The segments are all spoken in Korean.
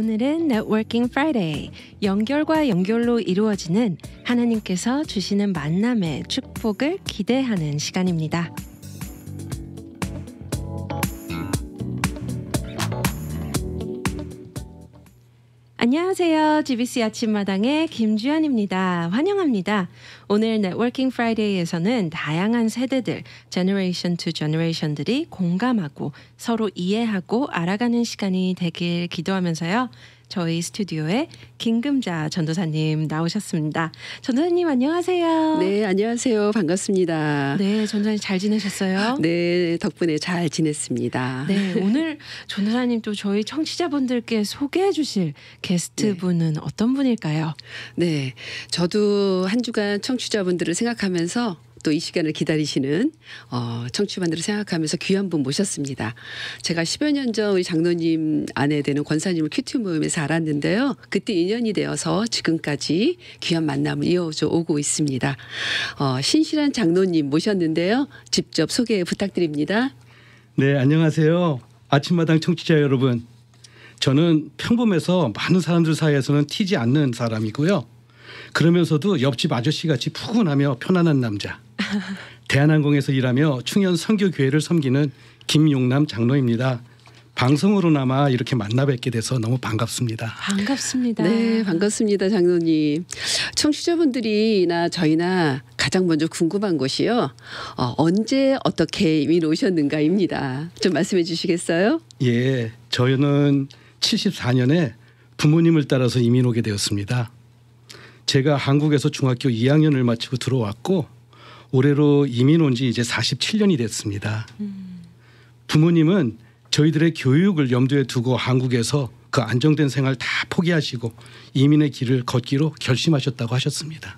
오늘은 Networking Friday, 연결과 연결로 이루어지는 하나님께서 주시는 만남의 축복을 기대하는 시간입니다. 안녕하세요. GBC 아침마당의 김주연입니다. 환영합니다. 오늘 Networking Friday에서는 다양한 세대들, Generation to Generation들이 공감하고 서로 이해하고 알아가는 시간이 되길 기도하면서요. 저희 스튜디오에 김금자 전도사님 나오셨습니다. 전도사님 안녕하세요. 네, 안녕하세요. 반갑습니다. 네, 전도사님 잘 지내셨어요? 네, 덕분에 잘 지냈습니다. 네, 오늘 전도사님 또 저희 청취자분들께 소개해 주실 게스트분은 어떤 분일까요? 네, 저도 한 주간 청취자분들을 생각하면서 또 이 시간을 기다리시는 청취자분들을 생각하면서 귀한 분 모셨습니다. 제가 10여 년 전 우리 장로님 아내 되는 권사님을 큐티 모임에서 알았는데요. 그때 인연이 되어서 지금까지 귀한 만남을 이어져 오고 있습니다. 신실한 장로님 모셨는데요. 직접 소개 부탁드립니다. 네, 안녕하세요. 아침마당 청취자 여러분. 저는 평범해서 많은 사람들 사이에서는 튀지 않는 사람이고요. 그러면서도 옆집 아저씨같이 푸근하며 편안한 남자. 대한항공에서 일하며 충현 선교교회를 섬기는 김용남 장로입니다. 방송으로나마 이렇게 만나 뵙게 돼서 너무 반갑습니다. 반갑습니다. 네, 반갑습니다. 장로님. 청취자분들이나 저희나 가장 먼저 궁금한 것이요. 언제 어떻게 이민 오셨는가입니다. 좀 말씀해 주시겠어요? 예, 저는 74년에 부모님을 따라서 이민 오게 되었습니다. 제가 한국에서 중학교 2학년을 마치고 들어왔고 올해로 이민 온 지 이제 47년이 됐습니다. 부모님은 저희들의 교육을 염두에 두고 한국에서 그 안정된 생활 다 포기하시고 이민의 길을 걷기로 결심하셨다고 하셨습니다.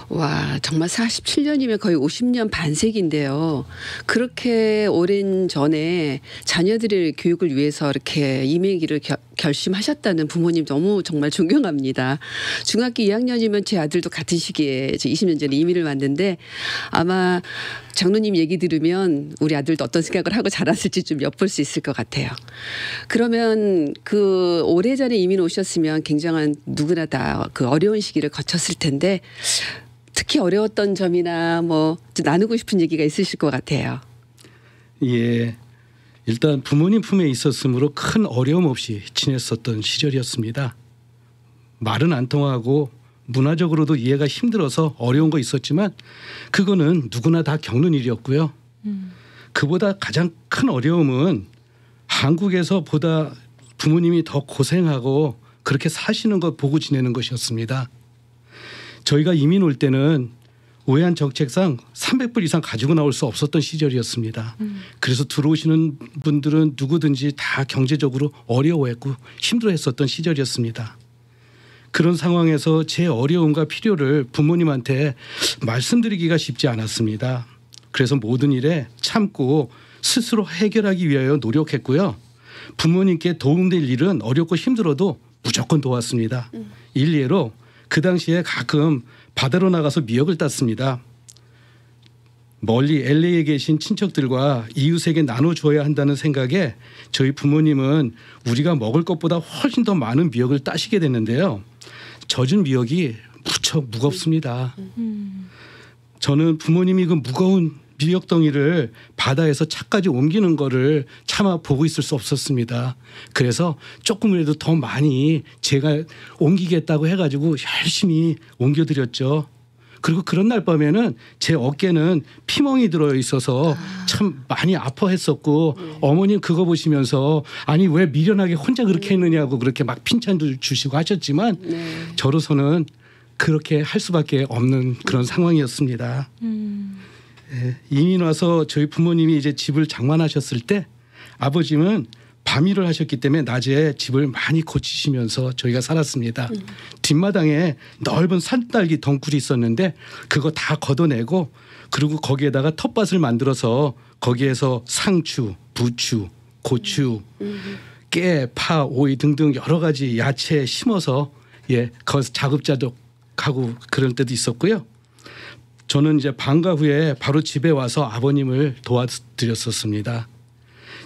와, 정말 47년이면 거의 50년 반세기인데요. 그렇게 오랜 전에 자녀들의 교육을 위해서 이렇게 이민의 길을 결심하셨다는 부모님 너무 정말 존경합니다. 중학교 2학년이면 제 아들도 같은 시기에 20년 전에 이민을 왔는데 아마 장로님 얘기 들으면 우리 아들도 어떤 생각을 하고 자랐을지 좀 엿볼 수 있을 것 같아요. 그러면 그 오래전에 이민 오셨으면 굉장한 누구나 다 그 어려운 시기를 거쳤을 텐데 특히 어려웠던 점이나 뭐 나누고 싶은 얘기가 있으실 것 같아요. 예, 일단 부모님 품에 있었으므로 큰 어려움 없이 지냈었던 시절이었습니다. 말은 안 통하고 문화적으로도 이해가 힘들어서 어려운 거 있었지만 그거는 누구나 다 겪는 일이었고요. 그보다 가장 큰 어려움은 한국에서 보다 부모님이 더 고생하고 그렇게 사시는 것 보고 지내는 것이었습니다. 저희가 이민 올 때는 외환 정책상 300불 이상 가지고 나올 수 없었던 시절이었습니다. 그래서 들어오시는 분들은 누구든지 다 경제적으로 어려워했고 힘들어했었던 시절이었습니다. 그런 상황에서 제 어려움과 필요를 부모님한테 말씀드리기가 쉽지 않았습니다. 그래서 모든 일에 참고 스스로 해결하기 위하여 노력했고요. 부모님께 도움될 일은 어렵고 힘들어도 무조건 도왔습니다. 일례로 그 당시에 가끔 바다로 나가서 미역을 땄습니다. 멀리 LA에 계신 친척들과 이웃에게 나눠줘야 한다는 생각에 저희 부모님은 우리가 먹을 것보다 훨씬 더 많은 미역을 따시게 됐는데요. 젖은 미역이 무척 무겁습니다. 저는 부모님이 그 무거운 미역덩이를 바다에서 차까지 옮기는 거를 차마 보고 있을 수 없었습니다. 그래서 조금이라도 더 많이 제가 옮기겠다고 해가지고 열심히 옮겨드렸죠. 그리고 그런 날 밤에는 제 어깨는 피멍이 들어 있어서 참 많이 아파했었고 어머님 그거 보시면서 아니 왜 미련하게 혼자 그렇게 했느냐고 그렇게 막 핀찬도 주시고 하셨지만 저로서는 그렇게 할 수밖에 없는 그런 상황이었습니다. 예, 이민 와서 저희 부모님이 이제 집을 장만하셨을 때 아버지는 밤일을 하셨기 때문에 낮에 집을 많이 고치시면서 저희가 살았습니다. 뒷마당에 넓은 산딸기 덩굴이 있었는데 그거 다 걷어내고 그리고 거기에다가 텃밭을 만들어서 거기에서 상추, 부추, 고추, 깨, 파, 오이 등등 여러 가지 야채 심어서 거기서 자급자족하고 그럴 때도 있었고요. 저는 이제 방과 후에 바로 집에 와서 아버님을 도와드렸었습니다.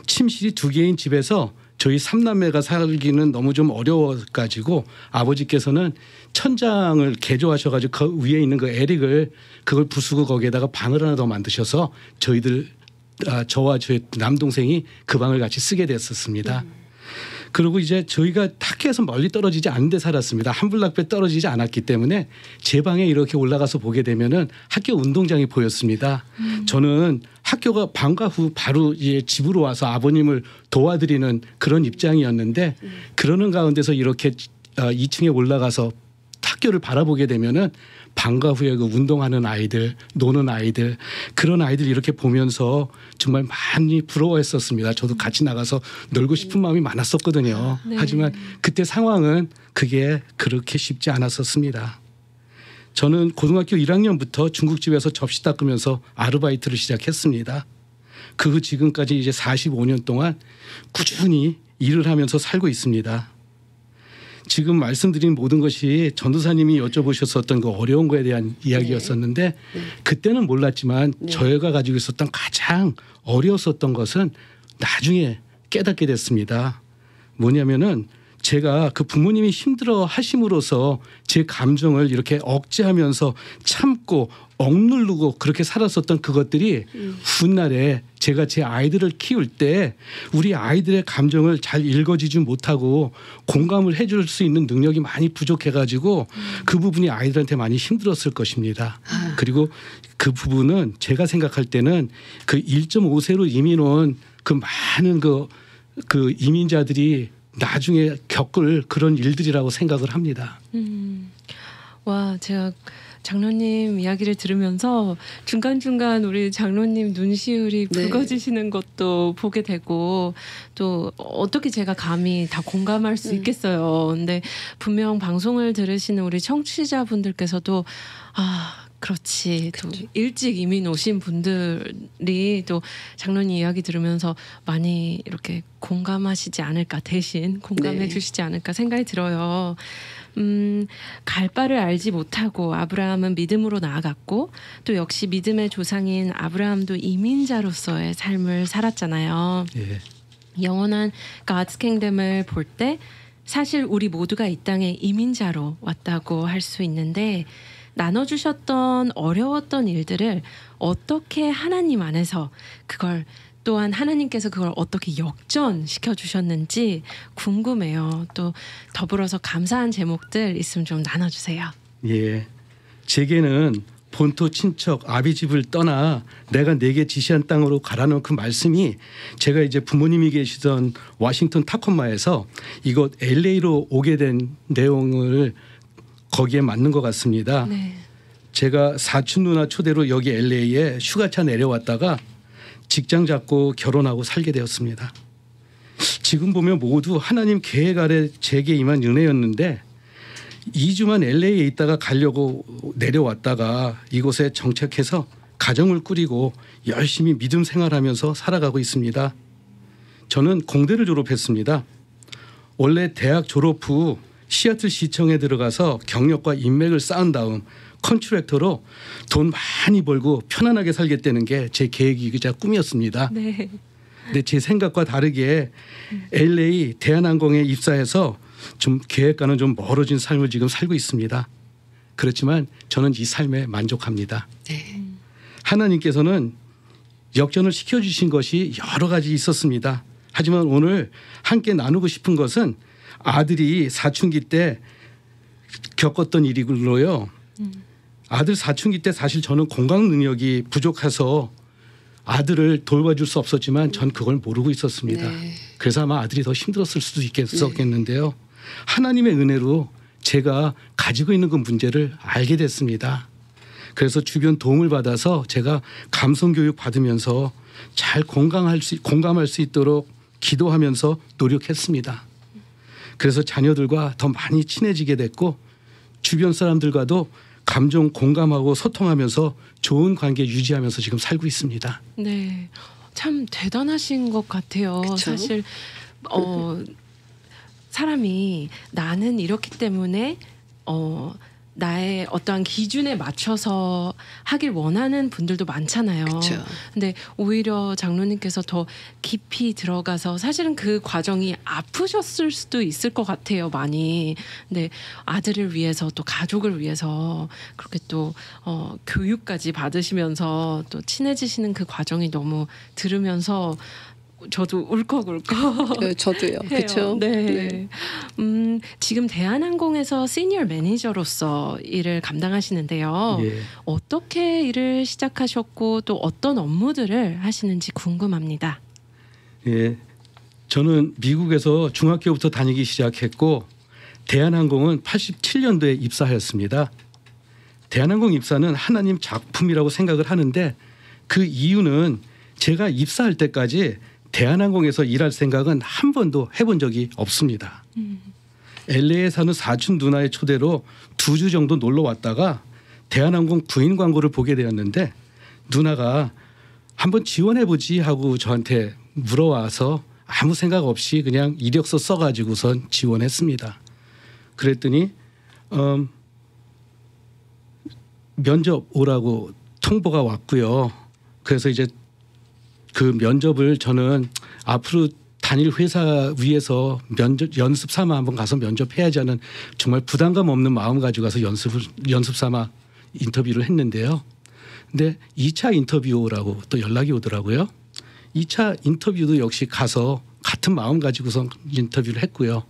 침실이 2개인 집에서 저희 삼남매가 살기는 너무 좀 어려워가지고 아버지께서는 천장을 개조하셔가지고 그 위에 있는 그 에릭을 그걸 부수고 거기에다가 방을 하나 더 만드셔서 저와 저희 남동생이 그 방을 같이 쓰게 됐었습니다. 그리고 이제 저희가 학교에서 멀리 떨어지지 않은 데 살았습니다. 한 블락배 떨어지지 않았기 때문에 제 방에 이렇게 올라가서 보게 되면은 학교 운동장이 보였습니다. 저는 학교가 방과 후 바로 이제 집으로 와서 아버님을 도와드리는 그런 입장이었는데 그러는 가운데서 이렇게 2층에 올라가서 학교를 바라보게 되면은 방과 후에 그 운동하는 아이들, 노는 아이들, 그런 아이들 이렇게 보면서 정말 많이 부러워했었습니다. 저도 같이 나가서 놀고 싶은 마음이 많았었거든요. 네. 하지만 그때 상황은 그게 그렇게 쉽지 않았었습니다. 저는 고등학교 1학년부터 중국집에서 접시 닦으면서 아르바이트를 시작했습니다. 그 후 지금까지 이제 45년 동안 꾸준히 일을 하면서 살고 있습니다. 지금 말씀드린 모든 것이 전도사님이 여쭤보셨었던 그 어려운 거에 대한 이야기였었는데 그때는 몰랐지만 저희가 가지고 있었던 가장 어려웠었던 것은 나중에 깨닫게 됐습니다. 뭐냐면은 제가 그 부모님이 힘들어 하심으로써 제 감정을 이렇게 억제하면서 참고 억누르고 그렇게 살았었던 그것들이 훗날에 제가 제 아이들을 키울 때 우리 아이들의 감정을 잘 읽어주지 못하고 공감을 해줄 수 있는 능력이 많이 부족해가지고 그 부분이 아이들한테 많이 힘들었을 것입니다. 그리고 그 부분은 제가 생각할 때는 그 1.5세로 이민 온 그 많은 그 이민자들이 나중에 겪을 그런 일들이라고 생각을 합니다. 와, 제가 장로님 이야기를 들으면서 중간중간 우리 장로님 눈시울이 붉어지시는 것도 보게 되고 또 어떻게 제가 감히 다 공감할 수 있겠어요. 근데 분명 방송을 들으시는 우리 청취자분들께서도 그렇지. 또 일찍 이민 오신 분들이 또 장로님 이야기 들으면서 많이 이렇게 공감하시지 않을까, 대신 공감해 주시지 않을까 생각이 들어요. 갈 바를 알지 못하고 아브라함은 믿음으로 나아갔고 또 역시 믿음의 조상인 아브라함도 이민자로서의 삶을 살았잖아요. 예. 영원한 God's Kingdom을 볼 때 사실 우리 모두가 이 땅에 이민자로 왔다고 할 수 있는데 나눠주셨던 어려웠던 일들을 어떻게 하나님 안에서 그걸 또한 하나님께서 그걸 어떻게 역전시켜 주셨는지 궁금해요. 또 더불어서 감사한 제목들 있으면 좀 나눠주세요. 예, 제게는 본토 친척 아비 집을 떠나 내가 내게 지시한 땅으로 가라는 그 말씀이 제가 이제 부모님이 계시던 워싱턴 타코마에서 이곳 LA로 오게 된 내용을 거기에 맞는 것 같습니다. 네. 제가 사촌 누나 초대로 여기 LA에 휴가차 내려왔다가 직장 잡고 결혼하고 살게 되었습니다. 지금 보면 모두 하나님 계획 아래 제게 임한 은혜였는데 2주만 LA에 있다가 가려고 내려왔다가 이곳에 정착해서 가정을 꾸리고 열심히 믿음 생활하면서 살아가고 있습니다. 저는 공대를 졸업했습니다. 원래 대학 졸업 후 시애틀 시청에 들어가서 경력과 인맥을 쌓은 다음 컨트랙터로 돈 많이 벌고 편안하게 살겠다는 게 제 계획이자 꿈이었습니다. 네. 근데 제 생각과 다르게 LA 대한항공에 입사해서 좀 계획과는 좀 멀어진 삶을 지금 살고 있습니다. 그렇지만 저는 이 삶에 만족합니다. 네. 하나님께서는 역전을 시켜주신 것이 여러 가지 있었습니다. 하지만 오늘 함께 나누고 싶은 것은 아들이 사춘기 때 겪었던 일이로요. 아들 사춘기 때 사실 저는 공감 능력이 부족해서 아들을 돌봐줄 수 없었지만 전 그걸 모르고 있었습니다. 네. 그래서 아마 아들이 더 힘들었을 수도 있겠었겠는데요. 하나님의 은혜로 제가 가지고 있는 그 문제를 알게 됐습니다. 그래서 주변 도움을 받아서 제가 감성교육 받으면서 잘 공감할 수 있도록 기도하면서 노력했습니다. 그래서 자녀들과 더 많이 친해지게 됐고 주변 사람들과도 감정 공감하고 소통하면서 좋은 관계 유지하면서 지금 살고 있습니다. 네, 참 대단하신 것 같아요. 그쵸? 사실 사람이 나는 이렇기 때문에 나의 어떠한 기준에 맞춰서 하길 원하는 분들도 많잖아요. 그렇죠. 근데 오히려 장로님께서 더 깊이 들어가서 사실은 그 과정이 아프셨을 수도 있을 것 같아요, 많이. 근데 아들을 위해서 또 가족을 위해서 그렇게 또 교육까지 받으시면서 또 친해지시는 그 과정이 너무 들으면서 저도 울컥울컥 저도요. 그렇죠. 네. 지금 대한항공에서 시니어 매니저로서 일을 감당하시는데요. 예. 어떻게 일을 시작하셨고 또 어떤 업무들을 하시는지 궁금합니다. 예, 저는 미국에서 중학교부터 다니기 시작했고 대한항공은 87년도에 입사하였습니다. 대한항공 입사는 하나님 작품이라고 생각을 하는데 그 이유는 제가 입사할 때까지 대한항공에서 일할 생각은 한 번도 해본 적이 없습니다. LA에 사는 사촌 누나의 초대로 2주 정도 놀러 왔다가 대한항공 부인 광고를 보게 되었는데 누나가 한번 지원해보지 하고 저한테 물어와서 아무 생각 없이 그냥 이력서 써가지고선 지원했습니다. 그랬더니 면접 오라고 통보가 왔고요. 그래서 이제 그 면접을 저는 앞으로 다닐 회사 위에서 연습 삼아 한번 가서 면접해야지 하는 정말 부담감 없는 마음 가지고 가서 연습 삼아 인터뷰를 했는데요. 근데 2차 인터뷰라고 또 연락이 오더라고요. 2차 인터뷰도 역시 가서 같은 마음 가지고서 인터뷰를 했고요.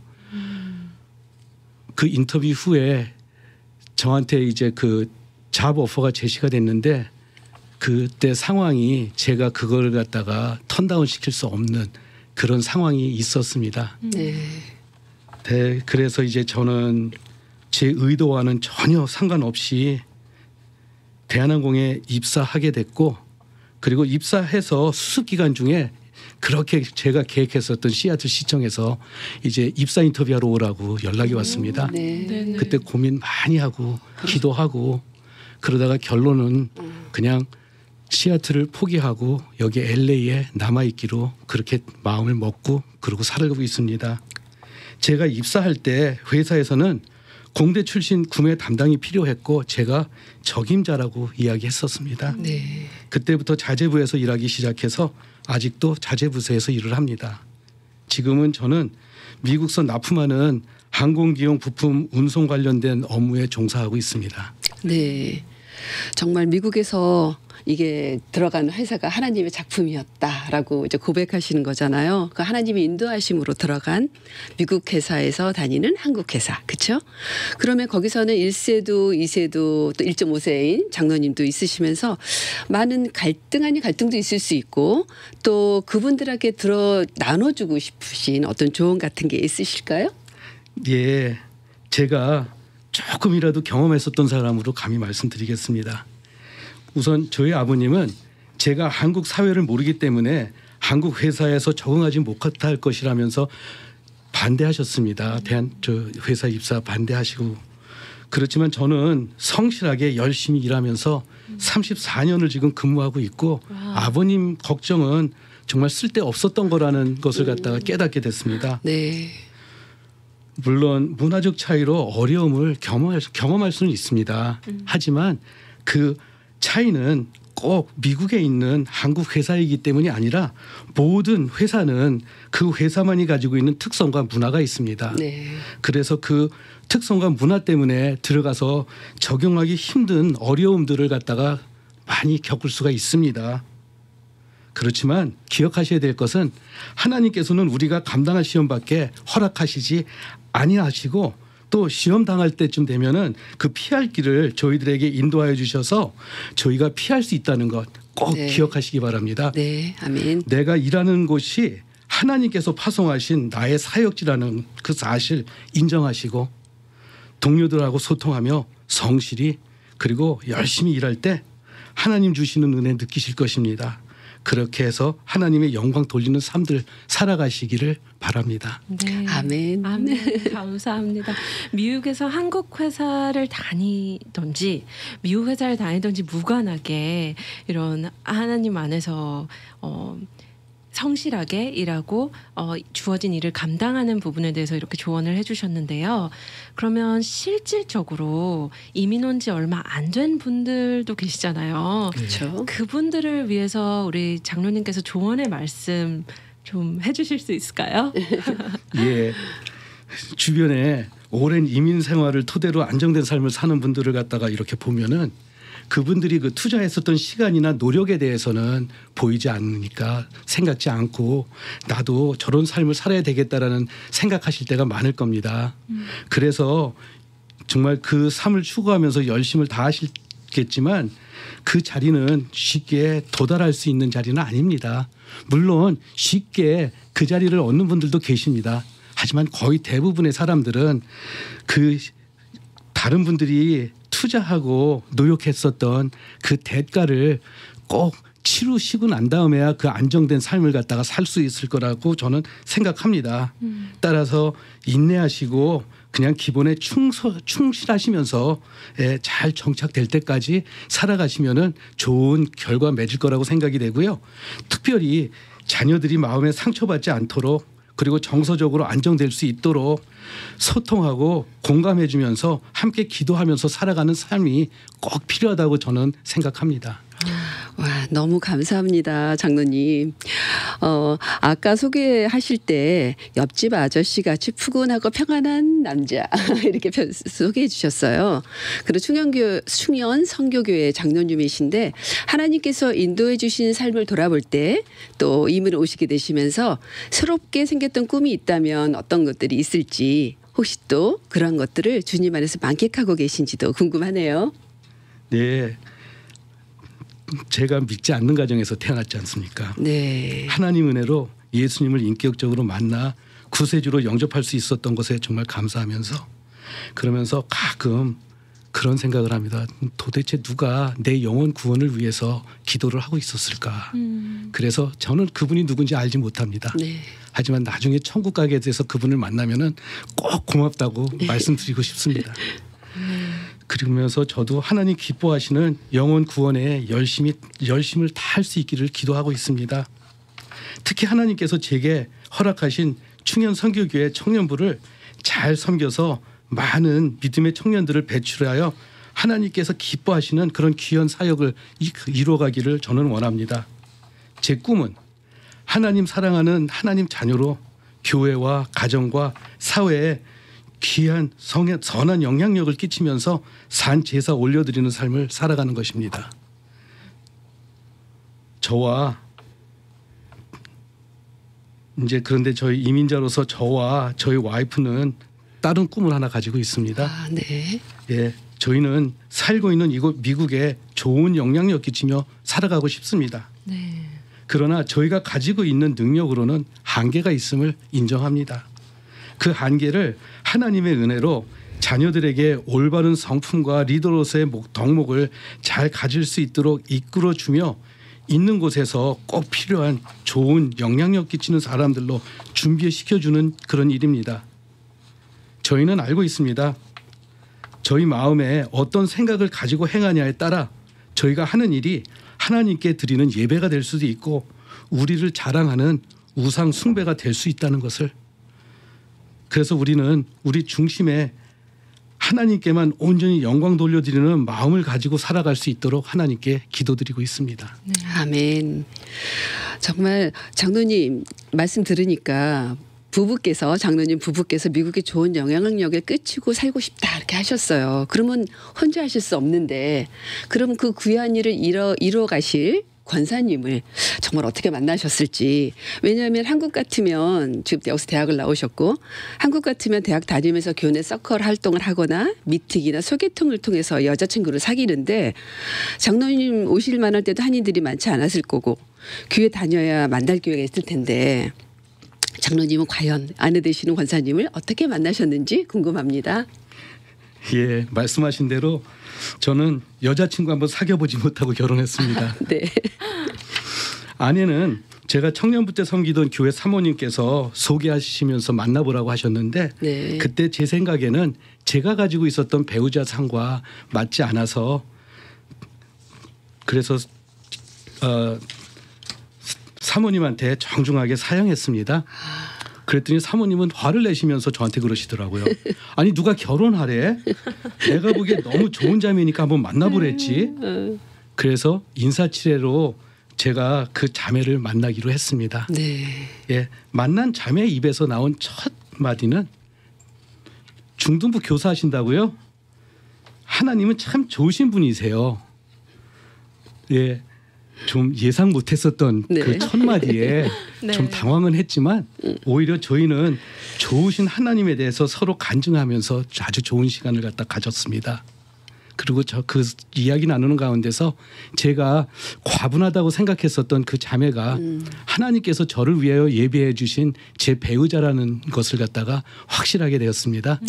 그 인터뷰 후에 저한테 이제 그 잡 오퍼가 제시가 됐는데 그때 상황이 제가 그걸 갖다가 턴다운 시킬 수 없는 그런 상황이 있었습니다. 네. 네, 그래서 이제 저는 제 의도와는 전혀 상관없이 대한항공에 입사하게 됐고 그리고 입사해서 수습 기간 중에 그렇게 제가 계획했었던 시애틀 시청에서 이제 입사 인터뷰하러 오라고 연락이 왔습니다. 네. 그때 고민 많이 하고 기도하고 그러다가 결론은 그냥 시애틀을 포기하고 여기 LA에 남아있기로 그렇게 마음을 먹고 그러고 살고 있습니다. 제가 입사할 때 회사에서는 공대 출신 구매 담당이 필요했고 제가 적임자라고 이야기했었습니다. 네. 그때부터 자재부에서 일하기 시작해서 아직도 자재부서에서 일을 합니다. 지금은 저는 미국선 납품하는 항공기용 부품 운송 관련된 업무에 종사하고 있습니다. 네. 정말 미국에서 이게 들어간 회사가 하나님의 작품이었다라고 이제 고백하시는 거잖아요. 그 하나님의 인도하심으로 들어간 미국 회사에서 다니는 한국 회사, 그렇죠? 그러면 거기서는 1세도, 2세도, 또 1.5세인 장로님도 있으시면서 많은 갈등 아닌 갈등도 있을 수 있고 또 그분들에게 나눠주고 싶으신 어떤 조언 같은 게 있으실까요? 예, 제가 조금이라도 경험했었던 사람으로 감히 말씀드리겠습니다. 우선 저희 아버님은 제가 한국 사회를 모르기 때문에 한국 회사에서 적응하지 못할 것이라면서 반대하셨습니다. 회사 입사 반대하시고 그렇지만 저는 성실하게 열심히 일하면서 34년을 지금 근무하고 있고 아버님 걱정은 정말 쓸데없었던 거라는 것을 갖다가 깨닫게 됐습니다. 네. 물론 문화적 차이로 어려움을 경험할 수는 있습니다. 하지만 그 차이는 꼭 미국에 있는 한국 회사이기 때문이 아니라 모든 회사는 그 회사만이 가지고 있는 특성과 문화가 있습니다. 네. 그래서 그 특성과 문화 때문에 들어가서 적용하기 힘든 어려움들을 갖다가 많이 겪을 수가 있습니다. 그렇지만 기억하셔야 될 것은 하나님께서는 우리가 감당할 시험밖에 허락하시지 아니하시고 또 시험 당할 때쯤 되면은 그 피할 길을 저희들에게 인도하여 주셔서 저희가 피할 수 있다는 것 꼭 네. 기억하시기 바랍니다. 네. 아멘. 내가 일하는 곳이 하나님께서 파송하신 나의 사역지라는 그 사실 인정하시고 동료들하고 소통하며 성실히 그리고 열심히 일할 때 하나님 주시는 은혜 느끼실 것입니다. 그렇게 해서 하나님의 영광 돌리는 삶들 살아가시기를 바랍니다. 네. 아멘. 아멘. 감사합니다. 미국에서 한국 회사를 다니든지 미국 회사를 다니든지 무관하게 이런 하나님 안에서 성실하게 일하고 주어진 일을 감당하는 부분에 대해서 이렇게 조언을 해주셨는데요. 그러면 실질적으로 이민 온 지 얼마 안 된 분들도 계시잖아요. 그렇죠. 그분들을 위해서 우리 장로님께서 조언의 말씀 좀 해주실 수 있을까요? 예, 주변에 오랜 이민 생활을 토대로 안정된 삶을 사는 분들을 갖다가 이렇게 보면은 그분들이 그 투자했었던 시간이나 노력에 대해서는 보이지 않으니까 생각지 않고 나도 저런 삶을 살아야 되겠다라는 생각하실 때가 많을 겁니다. 그래서 정말 그 삶을 추구하면서 열심을 다하시겠지만 그 자리는 쉽게 도달할 수 있는 자리는 아닙니다. 물론 쉽게 그 자리를 얻는 분들도 계십니다. 하지만 거의 대부분의 사람들은 그 다른 분들이 투자하고 노력했었던 그 대가를 꼭 치루시고 난 다음에야 그 안정된 삶을 갖다가 살 수 있을 거라고 저는 생각합니다. 따라서 인내하시고 그냥 기본에 충실하시면서 잘 정착될 때까지 살아가시면은 좋은 결과 맺을 거라고 생각이 되고요. 특별히 자녀들이 마음에 상처받지 않도록 그리고 정서적으로 안정될 수 있도록 소통하고 공감해 주면서 함께 기도하면서 살아가는 삶이 꼭 필요하다고 저는 생각합니다. 와, 너무 감사합니다, 장로님. 아까 소개하실 때 옆집 아저씨 같이 푸근하고 평안한 남자 이렇게 소개해 주셨어요. 그리고 충현 선교교회 장로님이신데 하나님께서 인도해 주신 삶을 돌아볼 때 또 이민을 오시게 되시면서 새롭게 생겼던 꿈이 있다면 어떤 것들이 있을지 혹시 또 그런 것들을 주님 안에서 만끽하고 계신지도 궁금하네요. 네. 제가 믿지 않는 가정에서 태어났지 않습니까? 네. 하나님 은혜로 예수님을 인격적으로 만나 구세주로 영접할 수 있었던 것에 정말 감사하면서 그러면서 가끔 그런 생각을 합니다. 도대체 누가 내 영혼 구원을 위해서 기도를 하고 있었을까? 그래서 저는 그분이 누군지 알지 못합니다. 네. 하지만 나중에 천국 가게 돼서 그분을 만나면은 꼭 고맙다고 말씀드리고 싶습니다. 그러면서 저도 하나님 기뻐하시는 영혼 구원에 열심을 다할 수 있기를 기도하고 있습니다. 특히 하나님께서 제게 허락하신 충현 선교교회 청년부를 잘 섬겨서 많은 믿음의 청년들을 배출하여 하나님께서 기뻐하시는 그런 귀한 사역을 이루어가기를 저는 원합니다. 제 꿈은 하나님 사랑하는 하나님 자녀로 교회와 가정과 사회에 귀한 선한 영향력을 끼치면서 산 제사 올려드리는 삶을 살아가는 것입니다. 저와 이제 그런데 저희 이민자로서 저와 저희 와이프는 다른 꿈을 하나 가지고 있습니다. 아, 네. 예, 저희는 살고 있는 이곳 미국에 좋은 영향력 끼치며 살아가고 싶습니다. 네. 그러나 저희가 가지고 있는 능력으로는 한계가 있음을 인정합니다. 그 한계를 하나님의 은혜로 자녀들에게 올바른 성품과 리더로서의 덕목을 잘 가질 수 있도록 이끌어주며 있는 곳에서 꼭 필요한 좋은 영향력 끼치는 사람들로 준비시켜주는 그런 일입니다. 저희는 알고 있습니다. 저희 마음에 어떤 생각을 가지고 행하냐에 따라 저희가 하는 일이 하나님께 드리는 예배가 될 수도 있고 우리를 자랑하는 우상 숭배가 될 수 있다는 것을. 그래서 우리는 우리 중심에 하나님께만 온전히 영광 돌려드리는 마음을 가지고 살아갈 수 있도록 하나님께 기도드리고 있습니다. 네. 아멘. 정말 장로님 말씀 들으니까 장로님 부부께서 미국에 좋은 영향력을 끼치고 살고 싶다 이렇게 하셨어요. 그러면 혼자 하실 수 없는데 그럼 그 귀한 일을 이루어 가실 권사님을 정말 어떻게 만나셨을지. 왜냐하면 한국 같으면 지금 여기서 대학을 나오셨고 한국 같으면 대학 다니면서 교내 서클 활동을 하거나 미팅이나 소개팅을 통해서 여자친구를 사귀는데 장로님 오실 만할 때도 한인들이 많지 않았을 거고 교회 다녀야 만날 기회가 있을 텐데 장로님은 과연 아내 되시는 권사님을 어떻게 만나셨는지 궁금합니다. 예, 말씀하신 대로 저는 여자친구 한번 사귀어보지 못하고 결혼했습니다. 네. 아내는 제가 청년부 때 섬기던 교회 사모님께서 소개하시면서 만나보라고 하셨는데 네. 그때 제 생각에는 제가 가지고 있었던 배우자 상과 맞지 않아서 그래서 사모님한테 정중하게 사양했습니다. 그랬더니 사모님은 화를 내시면서 저한테 그러시더라고요. 아니 누가 결혼하래? 내가 보기에 너무 좋은 자매니까 한번 만나보랬지. 그래서 인사치레로 제가 그 자매를 만나기로 했습니다. 네. 예, 만난 자매 입에서 나온 첫 마디는 중등부 교사하신다고요? 하나님은 참 좋으신 분이세요. 예, 좀 예상 못했었던 네. 그 첫 마디에 네. 좀 당황은 했지만 오히려 저희는 좋으신 하나님에 대해서 서로 간증하면서 아주 좋은 시간을 갖다 가졌습니다. 그리고 저 그 이야기 나누는 가운데서 제가 과분하다고 생각했었던 그 자매가 하나님께서 저를 위하여 예비해 주신 제 배우자라는 것을 갖다가 확실하게 되었습니다.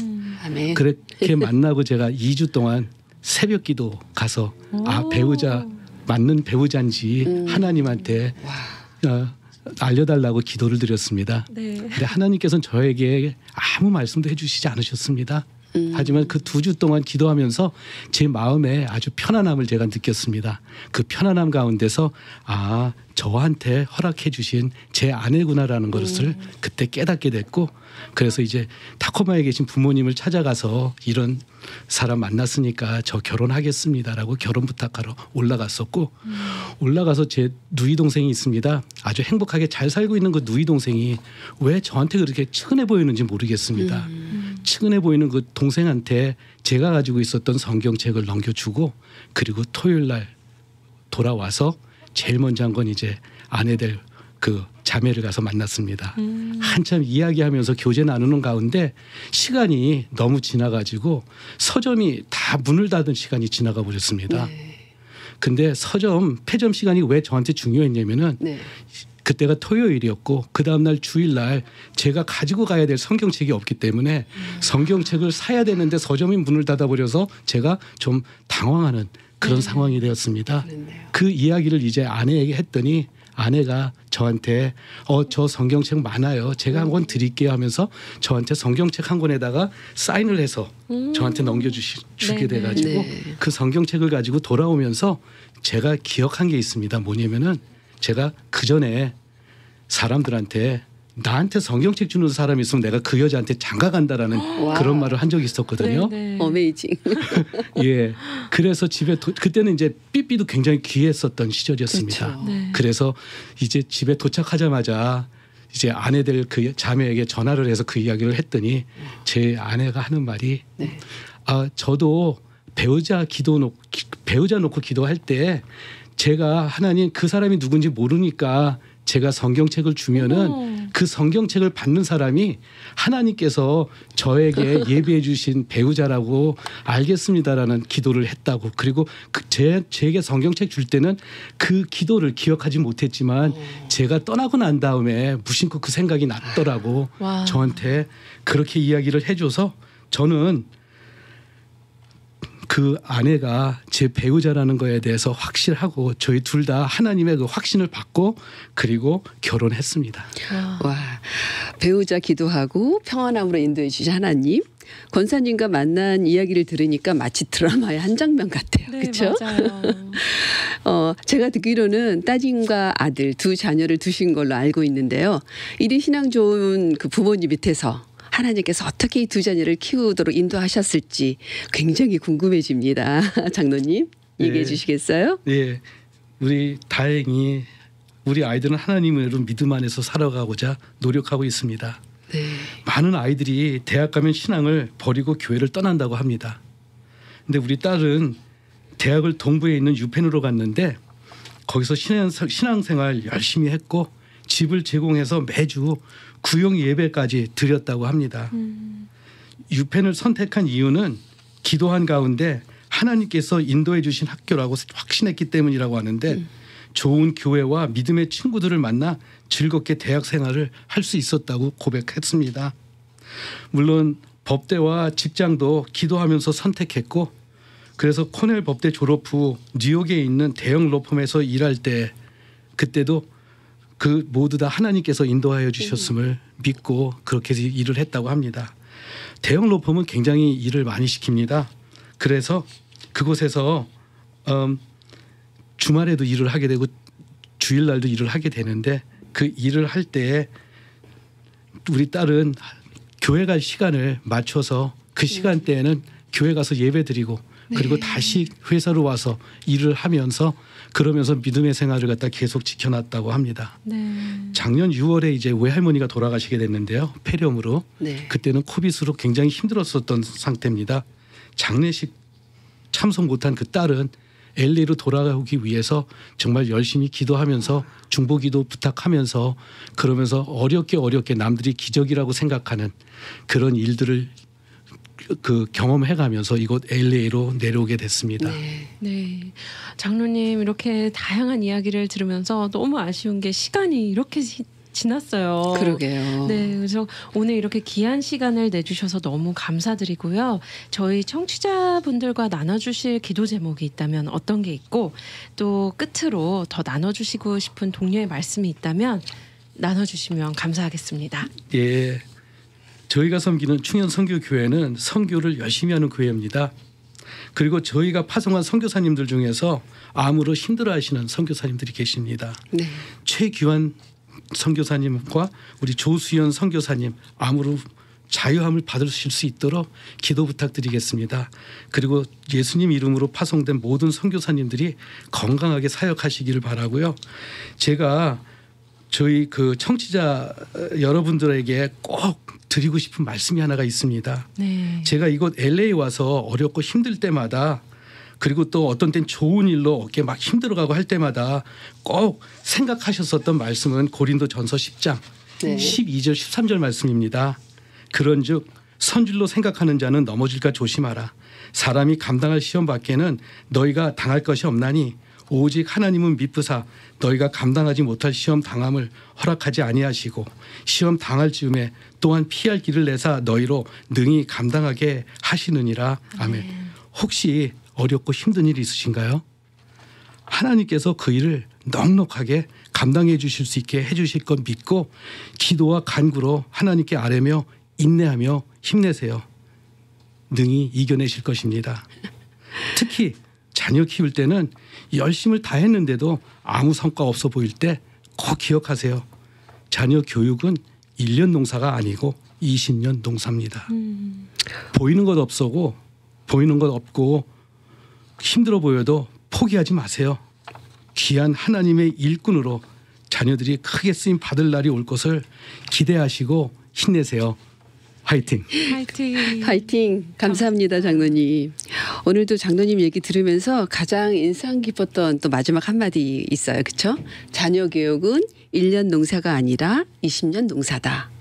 아멘. 그렇게 만나고 제가 2주 동안 새벽 기도 가서 배우자 맞는 배우자인지 하나님한테 알려달라고 기도를 드렸습니다. 네. 근데 하나님께서는 저에게 아무 말씀도 해주시지 않으셨습니다. 하지만 그 2주 동안 기도하면서 제 마음에 아주 편안함을 제가 느꼈습니다. 그 편안함 가운데서 저한테 허락해 주신 제 아내구나라는 것을 그때 깨닫게 됐고, 그래서 이제 타코마에 계신 부모님을 찾아가서 이런 사람 만났으니까 저 결혼하겠습니다라고 결혼 부탁하러 올라갔었고, 올라가서 제 누이 동생이 있습니다. 아주 행복하게 잘 살고 있는 그 누이 동생이 왜 저한테 그렇게 측은해 보이는지 모르겠습니다. 측은해 보이는 그 동생한테 제가 가지고 있었던 성경책을 넘겨주고, 그리고 토요일 날 돌아와서 제일 먼저 한 건 이제 아내 될 그 자매를 가서 만났습니다. 한참 이야기하면서 교제 나누는 가운데 시간이 너무 지나가지고 서점이 다 문을 닫은 시간이 지나가 버렸습니다. 네. 근데 서점 폐점 시간이 왜 저한테 중요했냐면은 네. 그때가 토요일이었고 그 다음날 주일날 제가 가지고 가야 될 성경책이 없기 때문에 성경책을 사야 되는데 서점이 문을 닫아버려서 제가 좀 당황하는 그런 상황이 되었습니다. 그렇네요. 그 이야기를 이제 아내에게 했더니 아내가 저한테 저 성경책 많아요. 제가 한 권 드릴게요 하면서 저한테 성경책 한 권에다가 사인을 해서 저한테 넘겨주게 네네. 돼가지고 네. 그 성경책을 가지고 돌아오면서 제가 기억한 게 있습니다. 뭐냐면은 제가 그 전에 사람들한테 나한테 성경책 주는 사람이 있으면 내가 그 여자한테 장가 간다라는 와. 그런 말을 한 적이 있었거든요. 네. 어메이징. 예, 그래서 집에 그때는 이제 삐삐도 굉장히 귀했었던 시절이었습니다. 그렇죠. 네. 그래서 이제 집에 도착하자마자 이제 아내들 그 자매에게 전화를 해서 그 이야기를 했더니 제 아내가 하는 말이 네. 저도 배우자 놓고 기도할 때 제가 하나님 그 사람이 누군지 모르니까 제가 성경책을 주면은 그 성경책을 받는 사람이 하나님께서 저에게 예비해 주신 배우자라고 알겠습니다라는 기도를 했다고. 그리고 제게 성경책 줄 때는 그 기도를 기억하지 못했지만 제가 떠나고 난 다음에 무심코 그 생각이 났더라고. 와. 저한테 그렇게 이야기를 해줘서 저는 그 아내가 제 배우자라는 거에 대해서 확실하고 저희 둘 다 하나님의 그 확신을 받고 그리고 결혼했습니다. 와, 배우자 기도하고 평안함으로 인도해 주신 하나님. 권사님과 만난 이야기를 들으니까 마치 드라마의 한 장면 같아요. 네, 그렇죠? 맞아요. 제가 듣기로는 따님과 아들 두 자녀를 두신 걸로 알고 있는데요. 이리 신앙 좋은 그 부모님 밑에서 하나님께서 어떻게 이 두 자녀를 키우도록 인도하셨을지 굉장히 궁금해집니다. 장로님 얘기해 주시겠어요? 네, 우리 다행히 우리 아이들은 하나님으로 믿음 안에서 살아가고자 노력하고 있습니다. 네. 많은 아이들이 대학 가면 신앙을 버리고 교회를 떠난다고 합니다. 근데 우리 딸은 대학을 동부에 있는 유펜으로 갔는데 거기서 신앙생활 열심히 했고 집을 제공해서 매주 구역 예배까지 드렸다고 합니다. 유펜을 선택한 이유는 기도한 가운데 하나님께서 인도해 주신 학교라고 확신했기 때문이라고 하는데 좋은 교회와 믿음의 친구들을 만나 즐겁게 대학 생활을 할 수 있었다고 고백했습니다. 물론 법대와 직장도 기도하면서 선택했고 그래서 코넬 법대 졸업 후 뉴욕에 있는 대형 로펌에서 일할 때 그때도 그 모두 다 하나님께서 인도하여 주셨음을 믿고 그렇게 일을 했다고 합니다. 대형 로펌은 굉장히 일을 많이 시킵니다. 그래서 그곳에서 주말에도 일을 하게 되고 주일날도 일을 하게 되는데 그 일을 할 때에 우리 딸은 교회 갈 시간을 맞춰서 그 시간대에는 교회 가서 예배 드리고 그리고 네. 다시 회사로 와서 일을 하면서 그러면서 믿음의 생활을 갖다 계속 지켜놨다고 합니다. 네. 작년 6월에 이제 외할머니가 돌아가시게 됐는데요. 폐렴으로. 네. 그때는 코비스로 굉장히 힘들었었던 상태입니다. 장례식 참석 못한 그 딸은 LA로 돌아가기 위해서 정말 열심히 기도하면서 중보기도 부탁하면서 그러면서 어렵게 남들이 기적이라고 생각하는 그런 일들을 그 경험해가면서 이곳 LA로 내려오게 됐습니다. 네. 네. 장로님 이렇게 다양한 이야기를 들으면서 너무 아쉬운 게 시간이 이렇게 지났어요. 그러게요. 네, 그래서 오늘 이렇게 귀한 시간을 내주셔서 너무 감사드리고요. 저희 청취자분들과 나눠주실 기도 제목이 있다면 어떤 게 있고 또 끝으로 더 나눠주시고 싶은 동료의 말씀이 있다면 나눠주시면 감사하겠습니다. 예, 저희가 섬기는 충현 선교교회는 선교를 열심히 하는 교회입니다. 그리고 저희가 파송한 선교사님들 중에서 암으로 힘들어하시는 선교사님들이 계십니다. 네. 최규환 선교사님과 우리 조수연 선교사님 암으로 자유함을 받으실 수 있도록 기도 부탁드리겠습니다. 그리고 예수님 이름으로 파송된 모든 선교사님들이 건강하게 사역하시기를 바라고요. 제가 저희 그 청취자 여러분들에게 꼭 드리고 싶은 말씀이 하나가 있습니다. 네. 제가 이곳 LA 와서 어렵고 힘들 때마다 그리고 또 어떤 땐 좋은 일로 어깨 막 힘들어가고 할 때마다 꼭 생각하셨었던 말씀은 고린도전서 10장 네. 12절 13절 말씀입니다. 그런즉 선줄로 생각하는 자는 넘어질까 조심하라. 사람이 감당할 시험 밖에는 너희가 당할 것이 없나니 오직 하나님은 미쁘사 너희가 감당하지 못할 시험 당함을 허락하지 아니하시고 시험 당할 즈음에 또한 피할 길을 내사 너희로 능히 감당하게 하시느니라. 아멘. 혹시 어렵고 힘든 일이 있으신가요? 하나님께서 그 일을 넉넉하게 감당해 주실 수 있게 해 주실 것 믿고 기도와 간구로 하나님께 아뢰며 인내하며 힘내세요. 능히 이겨내실 것입니다. 특히 자녀 키울 때는 열심을 다 했는데도 아무 성과 없어 보일 때 꼭 기억하세요. 자녀 교육은 1년 농사가 아니고 20년 농사입니다. 보이는 것 없고 보이는 것 없고 힘들어 보여도 포기하지 마세요. 귀한 하나님의 일꾼으로 자녀들이 크게 쓰임 받을 날이 올 것을 기대하시고 힘내세요. 화이팅. 화이팅. 파이팅. 감사합니다, 장로님. 오늘도 장로님 얘기 들으면서 가장 인상 깊었던 또 마지막 한마디 있어요. 그렇죠? 자녀 교육은 1년 농사가 아니라 20년 농사다.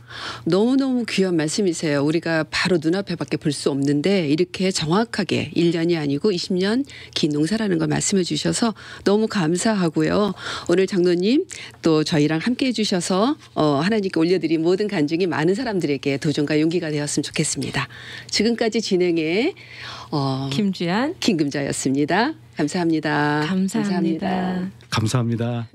너무너무 귀한 말씀이세요. 우리가 바로 눈앞에밖에 볼 수 없는데 이렇게 정확하게 1년이 아니고 20년 긴 농사라는 걸 말씀해 주셔서 너무 감사하고요. 오늘 장로님 또 저희랑 함께해 주셔서 하나님께 올려드린 모든 간증이 많은 사람들에게 도전과 용기가 되었으면 좋겠습니다. 지금까지 진행의 김주연 김금자였습니다. 감사합니다. 감사합니다. 감사합니다.